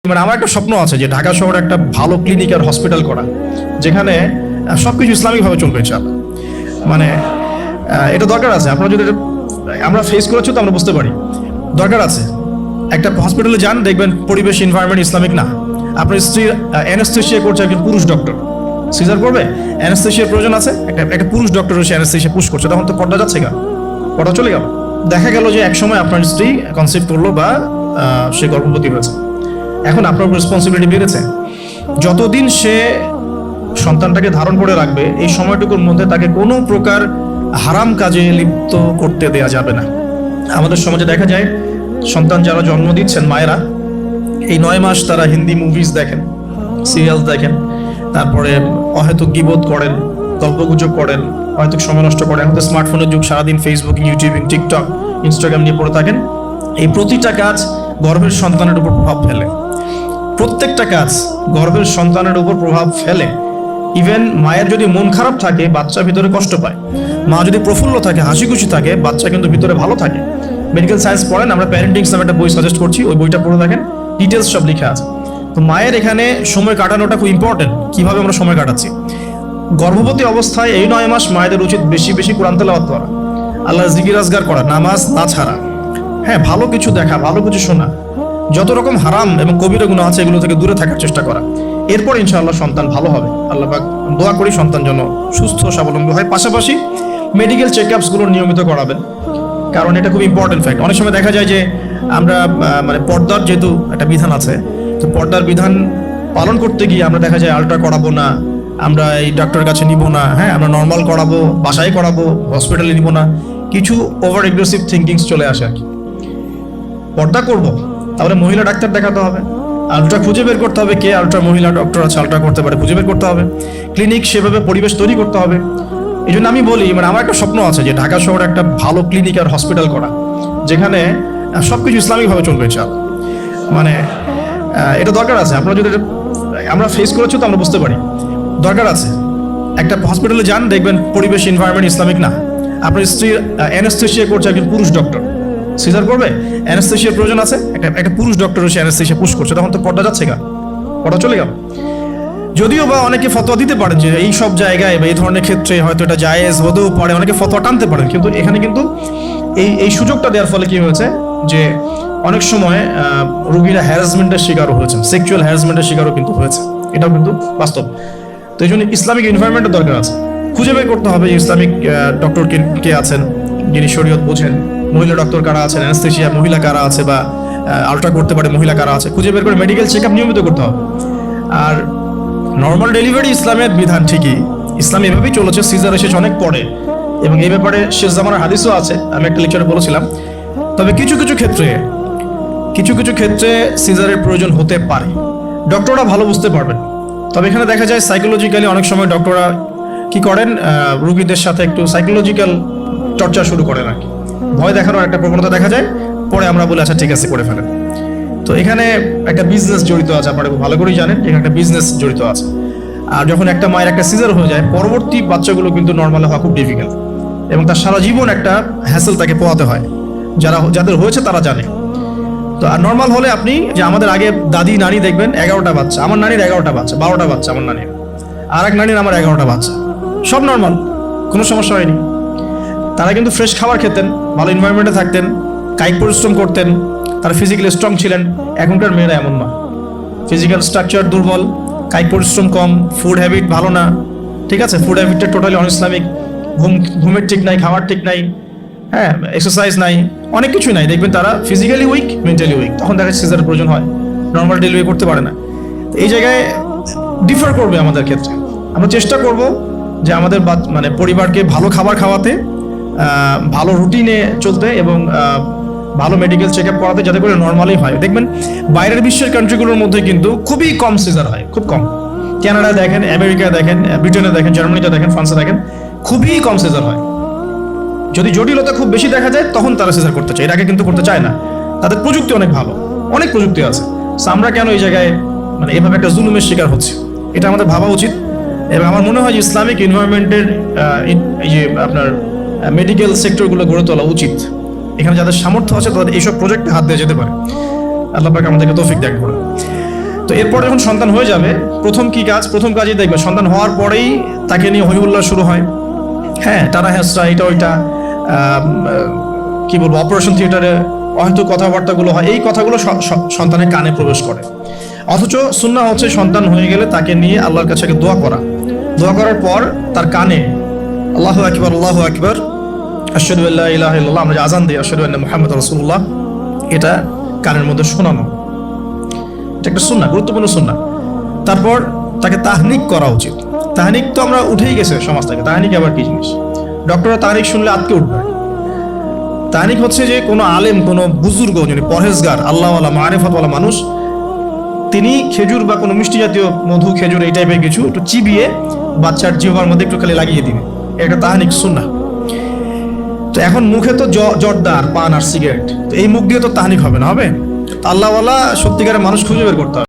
মানে আমার একটা স্বপ্ন আছে যে ঢাকা শহরে একটা ভালো ক্লিনিক আর হসপিটাল করা, যেখানে সবকিছু ইসলামিকভাবে চলবে ইনশাআল্লাহ। মানে এটা দরকার আছে। আপনারা যদি আমরা ফেস করেছি তো আমরা বুঝতে পারি দরকার আছে। একটা হসপিটালে যান, দেখবেন পরিবেশ এনভায়রনমেন্ট ইসলামিক না। আপনার স্ত্রী অ্যানেস্থেশিয়া করছে একজন পুরুষ ডক্টর, সিজার করবে, অ্যানেস্থেশিয়ার প্রয়োজন আছে, একটা পুরুষ ডক্টর এসে অ্যানেস্থেশিয়া পুশ করছে, তখন তো পর্দা যাচ্ছে গা, পর্দা চলে গেল। দেখা গেল যে একসময় আপনার স্ত্রী কনসিভ করলো বা সে গর্ভবতী হয়েছে, এখন আপনার রেসপন্সিবিলিটি বেড়েছে। যতদিন সে সন্তানটাকে ধারণ করে রাখবে, এই সময়টুকুর মধ্যে তাকে কোনো প্রকার হারাম কাজে লিপ্ত করতে দেয়া যাবে না। আমাদের সমাজে দেখা যায় সন্তান যারা জন্ম দিচ্ছেন মায়েরা, এই 9 মাস তারা হিন্দি মুভিজ দেখেন, সিরিয়াল দেখেন, তারপরে অহেতুক গীবত করেন, গল্পগুজব করেন, অহেতুক সময় নষ্ট করেন। এখন তো স্মার্টফোনের যুগ, সারাদিন ফেসবুকিং, ইউটিউবিং, টিকটক, ইনস্টাগ্রাম নিয়ে পড়ে থাকেন। এই প্রতিটা কাজ গর্ভের সন্তানের উপর প্রভাব ফেলে, প্রত্যেকটা কাজ গর্ভের সন্তানের উপর প্রভাব ফেলে। ইভেন মায়ের যদি মন খারাপ থাকে, বাচ্চা ভিতরে কষ্ট পায়। মা যদি প্রফুল্ল থাকে, হাসি খুশি থাকে, বাচ্চা কিন্তু ভিতরে ভালো থাকে। মেডিকেল সায়েন্স পড়েন, আমরা প্যারেন্টিংস নামে একটা বই সাজেস্ট করছি, ওই বইটা পড়ে দেখেন, ডিটেলস সব লেখা আছে। তো মায়ের এখানে সময় কাটানোটা খুব ইম্পর্টেন্ট। কিভাবে আমরা সময় কাটাচ্ছি? গর্ভবতী অবস্থায় এই 9 মাস মায়েদের উচিত বেশি বেশি কোরআন তেলাওয়াত করা, আল্লাহর জিকির আজগার করা, নামাজ না ছাড়া, হ্যাঁ ভালো কিছু দেখা, ভালো কিছু শোনা, যত রকম হারাম এবং কবিরা গুনাহ আছে এগুলো থেকে দূরে থাকার চেষ্টা করা। এরপর ইনশাআল্লাহ সন্তান ভালো হবে। আল্লাহ পাক দোয়া করি সন্তান যেন সুস্থ স্বাবলম্বী হয়। পাশাপাশি মেডিকেল চেকআপস গুলো নিয়মিত করাবেন, কারণ এটা খুব ইম্পর্টেন্ট ফ্যাক্ট। অনেক সময় দেখা যায় যে আমরা মানে পর্দার যেহেতু একটা বিধান আছে, তো পর্দার বিধান পালন করতে গিয়ে আমরা দেখা যায় আলট্রা করাবো না, আমরা এই ডাক্তারের কাছে নিব না, হ্যাঁ আমরা নর্মাল করাবো, বাসায় করাবো, হসপিটালে নিব না, কিছু ওভার এগ্রেসিভ থিঙ্কিংস চলে আসে আর কি। পর্দা করব, তাহলে মহিলা ডাক্তার দেখাতে হবে, আলট্রা খুঁজে বের করতে হবে কে আলট্রা মহিলা ডক্টর আছে, আলট্রা করতে পারে খুঁজে বের করতে হবে, ক্লিনিক সেভাবে পরিবেশ তৈরি করতে হবে। এই জন্য আমি বলি, মানে আমার একটা স্বপ্ন আছে যে ঢাকা শহরে একটা ভালো ক্লিনিক আর হসপিটাল করা, যেখানে সবকিছু ইসলামিকভাবে চলবে ইনশাআল্লাহ। মানে এটা দরকার আছে। আপনারা যদি আমরা ফেস করেছি তো আমরা বুঝতে পারি দরকার আছে। একটা হসপিটালে যান, দেখবেন পরিবেশ এনভায়রনমেন্ট ইসলামিক না। আপনার স্ত্রী অ্যানেস্থেশিয়া করছে একজন পুরুষ ডক্টর, সিজার করবে, অ্যানেস্থেশিয়ার প্রয়োজন আছে, একটা পুরুষ ডক্টর এসে অ্যানেস্থেশিয়া পুশ করছে, তখন তো পর্দা যাচ্ছে গা, পর্দা চলে গেল। যদিও বা অনেকে ফতোয়া দিতে পারেন যে এই সব জায়গায় বা এই ধরনের ক্ষেত্রে হয়তো এটা জায়েজ হতেও পারে, অনেকে ফতোয়া টানতে পারেন, কিন্তু এখানে কিন্তু এই সুযোগটা দেওয়ার ফলে কি হয়েছে যে অনেক সময় রোগীরা হ্যারাসমেন্টের শিকারও হয়েছেন, সেক্সুয়াল হ্যারাসমেন্টের শিকারও কিন্তু হয়েছে, এটাও কিন্তু বাস্তব। তো এই জন্য ইসলামিক এনভায়রনমেন্টের দরকার আছে। খুঁজে বের করতে হবে ইসলামিক ডক্টর কে আছেন যিনি শরীয়ত বোঝেন, মহিলা ডক্টর কারা আছেন, অ্যানেস্থেশিয়া মহিলা কারা আছে, বা আলট্রা করতে পারে মহিলা কারা আছে, খুঁজে বের করে মেডিকেল চেকআপ নিয়মিত করতে হবে। আর নর্মাল ডেলিভারি ইসলামের বিধান ঠিকই, ইসলাম এভাবেই চলেছে, সিজার এসেছে অনেক পরে, এবং এই ব্যাপারে শেষ জামানার হাদিসও আছে, আমি একটা লেকচারে বলেছিলাম। তবে কিছু কিছু ক্ষেত্রে সিজারের প্রয়োজন হতে পারে, ডক্টররা ভালো বুঝতে পারবেন। তবে এখানে দেখা যায় সাইকোলজিক্যালি অনেক সময় ডক্টররা কি করেন, রোগীদের সাথে একটু সাইকোলজিক্যাল চর্চা শুরু করেন আর কি, ভয় দেখানোর একটা প্রবণতা দেখা যায়। পরে আমরা বলি আচ্ছা ঠিক আছে করে ফেলেন। তো এখানে একটা বিজনেস জড়িত আছে, আপনারা খুব ভালো করেই জানেন এখানে একটা বিজনেস জড়িত আছে। আর যখন একটা মায়ের একটা সিজার হয়ে যায়, পরবর্তী বাচ্চাগুলো কিন্তু নর্মাল হওয়া খুব ডিফিকাল্ট, এবং তার সারা জীবন একটা হ্যাসেল তাকে পোহাতে হয়। যাদের হয়েছে তারা জানে। তো আর নর্মাল হলে আপনি যে আমাদের আগে দাদি নানি দেখবেন 11টা বাচ্চা, আমার নানির 11টা বাচ্চা, 12টা বাচ্চা আমার নানির, আর এক নানির আমার 11টা বাচ্চা, সব নর্মাল, কোনো সমস্যা হয়নি। তারা কিন্তু ফ্রেশ খাবার খেতেন, ভালো এনভায়রনমেন্টে থাকতেন, কায়িক পরিশ্রম করতেন, তারা ফিজিক্যালি স্ট্রং ছিলেন। এখনকার মেয়েরা এমন না, ফিজিক্যাল স্ট্রাকচার দুর্বল, কায়িক পরিশ্রম কম, ফুড হ্যাবিট ভালো না, ঠিক আছে, ফুড হ্যাবিটটা টোটালি অনইসলামিক, ঘুমের ঠিক নাই, খাওয়ার ঠিক নাই, হ্যাঁ এক্সারসাইজ নাই, অনেক কিছুই নাই। দেখবেন তারা ফিজিক্যালি উইক, মেন্টালি উইক, তখন দেখা যাচ্ছে সিজারের প্রয়োজন হয়, নর্মাল ডেলিভারি করতে পারে না। এই জায়গায় ডিফার করবে আমাদের ক্ষেত্রে। আমরা চেষ্টা করব যে আমাদের মানে পরিবারকে ভালো খাবার খাওয়াতে, ভালো রুটিনে চলতে, এবং ভালো মেডিকেল চেক আপ করাতে, যাতে করে নর্মালি হয়। দেখবেন বাইরের বিশ্বের কান্ট্রিগুলোর মধ্যে কিন্তু খুবই কম সিজার হয়, খুব কম। কানাডা দেখেন, আমেরিকা দেখেন, ব্রিটেনে দেখেন, জার্মানিতে দেখেন, ফ্রান্সে দেখেন, খুবই কম সিজার হয়। যদি জটিলতা খুব বেশি দেখা যায় তখন তারা সিজার করতে চায়, এর আগে কিন্তু করতে চায় না। তাদের প্রযুক্তি অনেক ভালো, অনেক প্রযুক্তি আছে। আমরা কেন এই জায়গায় মানে এভাবে একটা জুলুমের শিকার হচ্ছে, এটা আমাদের ভাবা উচিত। এবং আমার মনে হয় যে ইসলামিক এনভায়রনমেন্টের এই যে আপনার মেডিকেল সেক্টরগুলো গড়ে তোলা উচিত। এখানে যাদের সামর্থ্য আছে তাদের এইসব প্রজেক্টে হাত দিয়ে যেতে পারে। আল্লাহ পাক আমাদেরকে তৌফিক দান করুন। তো এরপর যখন সন্তান হয়ে যাবে, প্রথম কাজই দেখবে সন্তান হওয়ার পরেই তাকে নিয়ে হইহুল্লাহ শুরু হয়। হ্যাঁ, টানা হেসরা, এটা ওইটা, কি বলবো, অপারেশন থিয়েটারে হয়তো কথাবার্তাগুলো হয়, এই কথাগুলো সন্তানের কানে প্রবেশ করে। অথচ সুন্নাহ হচ্ছে সন্তান হয়ে গেলে তাকে নিয়ে আল্লাহর কাছে দোয়া করা, দোয়া করার পর তার কানে আল্লাহু আকবার, আল্লাহু আকবার, আশহাদু আল্লা ইলাহা ইল্লাল্লাহ, আমরা যে আযান দিই আশহাদু আন্না মুহাম্মাদুর রাসূলুল্লাহ, এটা কানের মধ্যে শোনানো। এটা একটা সুন্নাহ, গুরুত্বপূর্ণ সুন্নাহ। তারপর তাকে তাহনিক করা উচিত। তাহনিক তো আমরা উঠেই গেছে সমাজ থেকে, তাহনিক আবার কি জিনিস? ডক্টররা তাহনিক শুনলে আটকে উঠবে। তাহনিক হচ্ছে যে কোনো আলেম, কোনো বুজুর্গ, যিনি পরহেজগার, আল্লাহওয়ালা, মারিফতওয়ালা মানুষ, তিনি খেজুর বা কোনো মিষ্টি জাতীয় মধু, খেজুর, এই টাইপের কিছু একটু চিবিয়ে বাচ্চার জিহ্বার মধ্যে একটু খালি লাগিয়ে দিবে, এটা তাহনিক সুন্নাহ। তো এখন মুখে তো জর্দা আর পান আর সিগারেট, তো এই মুখ দিয়ে তো তাহনিক হবে না, হবে? আল্লাহওয়ালা সত্যিকারের মানুষ খুঁজে বের করতে হবে।